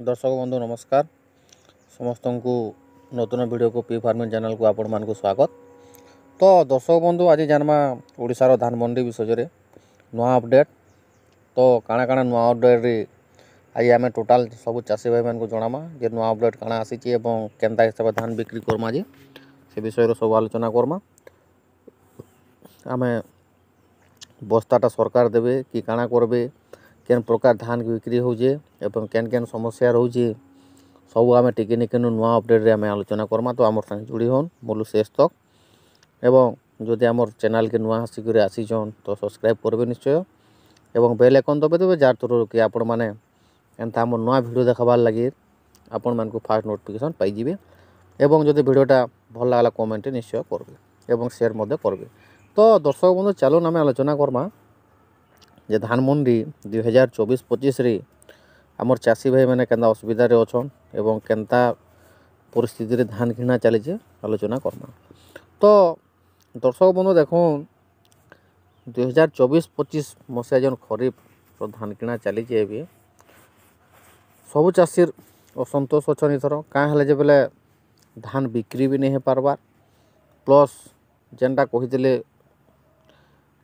दर्शक बंधु नमस्कार। समस्त को नूतन वीडियो को पी फार्मिंग चैनल को आपण मान स्वागत। तो दर्शक बंधु आज जानमा ओडिशार धान मंडी विषय नुआ अपडेट। तो काଣା काଣା नुआ अपडेट रे आज आम टोटाल सब चाषी भाई मान जनामा जे नुआ अपडेट काଣା आसी केन्ता हिसाब से धान बिक्री करमा जे से विषय सब आलोचना करमा। आम बस्ताटा सरकार देवे कि काଣା करबे, केन प्रकार धान बिक्री होजे एवं केन केन समस्या रोचे सब आम टिके निकेनु नुआ अपडेट रे आम आलोचना करमा। तो आमर संगे जुड़ी होन मोलू शेष तक एवं जदि आमर चैनल के नुआ आसिक आसीचन तो सब्सक्राइब करबे निश्चय एवं बेल आइकन दबाई देबे जार थ्रू कि आपण माने एंता आम नुआ वीडियो देखाबार लगी आपण मान को फास्ट नोटिफिकेशन पाई जिवे एवं जदि वीडियोटा भल लागला कमेंट निश्चय करबे एवं शेयर मध्य करबे। तो दर्शक बंधु चलो आम आलोचना करमा जे धान मंडी 2024-25 रे आमर चाषी भाई मैंने केन्ता असुविधा रे अछन एवं केन्ता परिस्थिति रे धान किना चलीचे आलोचना करमा। तो दर्शक बंधु देखुन 2024-25 मसीहा जन खरीफ रो धान किना चलीचे एबे सबु चाषीर असंतोष अछन। इथर काँ हेले जे बेले धान बिक्री भी नहीं हो पारबार प्लस जेनटा कहिथिले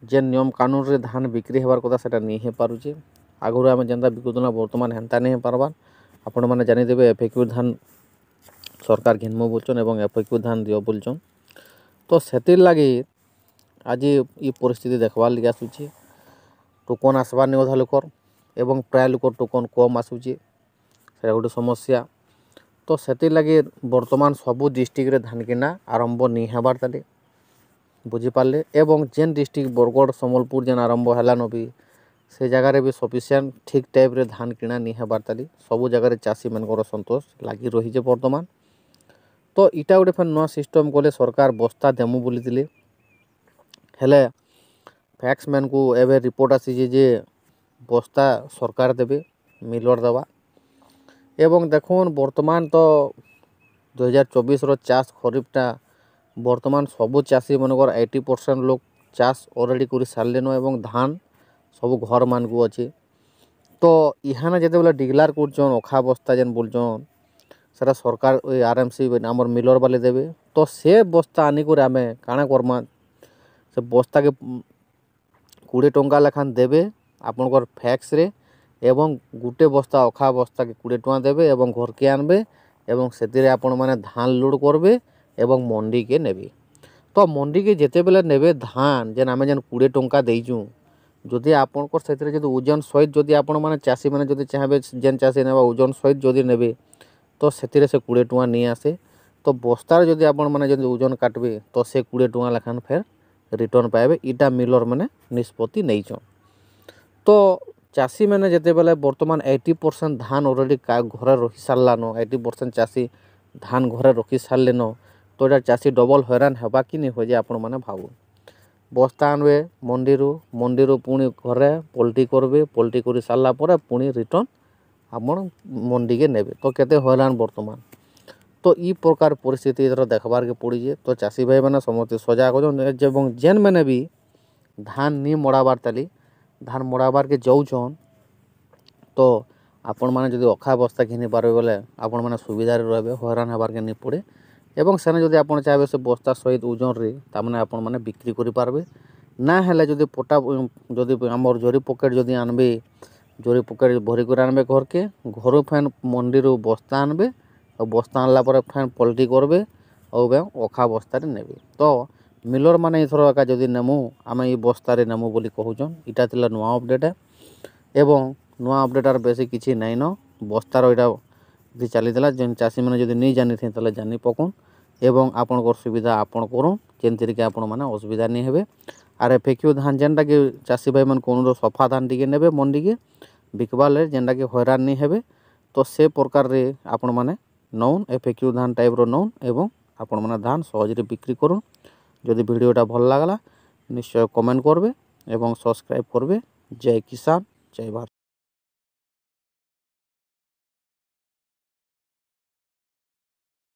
जेन नियम कानून रे धान बिक्री होबार कथा सेटा नहीं हो पारुचे। आगुरी आम जेनता बिकुतना बर्तमान हेन्ता नहीं हो पारबार। आपण मैंने जानीदेवे एफएक्यू धान सरकार घिनमु बोलचन एवं एफएक्यू धान दियो बोलचन। तो सेतिर लगी आज ये परिस्थिति देखबार लगे आसूचे। टोकन आसबार नहीं अधा लोकर एवं प्राय लोकर टोकन कम आसूचे से गोटे समस्या। तो सेतिर लगी बर्तमान सबू डिस्ट्रिक्ट रे धान किना आरंभ नहीं होबार ताले बुझीपारे एवं जेन डिस्ट्रिक्ट बरगढ़ सम्बलपुर जेन आरंभ है भी से जगार भी सफिसीयंट ठीक टाइप रे धान किना नहीं होबार ताली सबू जगार चाषी मानकर असंतोष लगी रही बर्तमान। तो इटा गोटे फेर नुआ सिस्टम कले सरकार बस्ता देमु बोली हेले फैक्स मैन को एवं रिपोर्ट आसी जे बस्ता सरकार देवे मिलर देवा एवं देखुन बर्तमान तो 2024 रो चाष खरीफटा बर्तमान सबू चाषी मनकर 80% लोग चाष ऑलरेडी कर सारे एवं धान सब घर मान को अच्छे। तो इहाना जिते बेले डिक्लेयर कर अखा बस्ता जेन बोलचन सेटा सरकार आरएमसी आमर मिलर वाले देवे। तो से बस्ता आनिक आम काଣା करमा से बस्ता के 20 टंका लेखान देवे आपनकर फैक्स रे एवं गुटे बस्ता अखा बस्ता के 20 टंका देवे एवं घर के आनबे एवं से आपण माने धान लोड करबे एवं मंडी के नेबे। तो मंडी के जिते बेले नेबे धान जेन आम जेन 20 टंका देइचु जदि आपनकर सेतिरे जदि ओजन सहित जदि आपण माने चाषी माने जदि चाहबे जेन चाषी नेबा ओजन सहित जदि नेबे तो सेतिरे से 20 टंका नहीं आसे। तो बस्तार जदि आपण माने जदि ओजन काटबे तो से 20 टंका लेखान फेर रिटर्न पाइबे इटा मिलर माने निष्पत्ति नहींचन। तो चाषी मैंने जिते बेले बर्तमान 80% धान ऑलरेडी घरे रखी सारलान 80% चाषी धान घरे रखी सारेन। तो ये चाषी डबल हैरान होगा कि नहीं हो जाए आपण मैंने भावुन बस्ता आनबे मंडी पुणी घरे पल्टी करबे पल्टी कर सारा पुणी रिटर्न आपण मंडी के नेबे तो केते हैरान बर्तमान। तो ई प्रकार परिस्थिति इधर देखबार के पड़ी। तो चाषी भाई मैंने समस्त सजाग हो जेन मैंने भी धान नहीं मड़ाबार ताली धान मड़ाबार के जाऊन तो आपण मैंने जदि अखा बस्ता घिनी पारे बोले आपण मैंने सुविधा रहे हैरान हबार के नहीं पड़े एवं सेने जदि आपण चाहे से बस्ता सहित ओजन रे तामने आपण मैंने बिक्री करि पारबे ना हेले जदि पटा जदि आमर जोरी पकेट जदि आनबे जोरी पकेट भरी कर आनबे घर के घर फैन मंडी बस्ता आनबे और बस्ता आनला पर फैन पल्टी करबे और अखा बस्ता रे नेबे। तो मिलर माने इथर एका जदि नेमु आम ये बस्ता रे नेमु बोली कहूचन इटा थिला नुआ अपडेट है एवं नुआ अपडेट आर बेसी किछि नै न बस्तार इटा जे चलीला जेन चाषी मैंने जदि नहीं जानी थे ताले जानी पकुन एवं आपनकर सुविधा आपण करूँ जेनथिर के आपण माने असुविधा नहीं हेबे। आर एफएक्यू धान जेनटा कि चाषी भाई मन कोनो सफा धान टिके नेबे मंडी के बिकबार ले जेनटा कि हैरान नहीं हेबे। तो से प्रकार रे आपण माने नौन एफएक्यू धान टाइप रो नौन एवं आपण माने धान सहज रे बिक्री करूँ। जदि वीडियोटा भल लागला निश्चय कमेंट करबे एवं सब्सक्राइब करबे। जय किसान जय भारत।